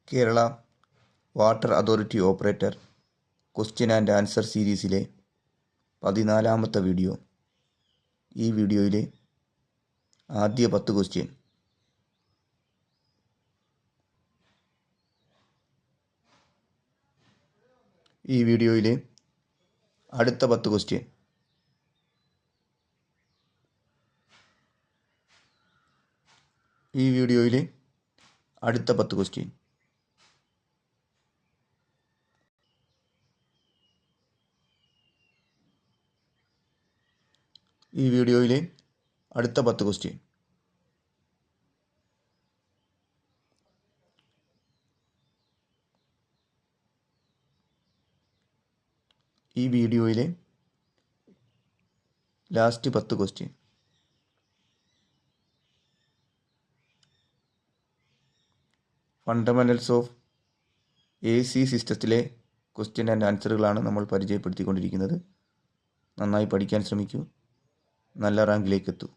Kerala water authority operator question and answer സീരീസിലെ 14ാമത്തെ video. ഈ വീഡിയോയിലെ ആദ്യ 10 ക്വസ്റ്റ്യൻ. ഈ വീഡിയോയിലെ അടുത്ത 10 ക്വസ്റ്റ്യൻ. ഈ വീഡിയോയിലെ അടുത്ത 10 ക്വസ്റ്റ്യൻ. ഈ വീഡിയോയിലെ അടുത്ത 10 ക്വസ്റ്റ്യൻ. ഈ വീഡിയോയിലെ last 10 question. Fundamentals of AC സിസ്റ്റത്തിലെ ക്വസ്റ്റ്യൻ ആൻഡ് ആൻസറുകളാണ് നമ്മൾ പരിചയപ്പെടുത്തിക്കൊണ്ടിരിക്കുന്നത്. നന്നായി പഠിക്കാൻ ശ്രമിക്കൂ. നല്ല റാങ്കിലേക്ക് എത്തൂ.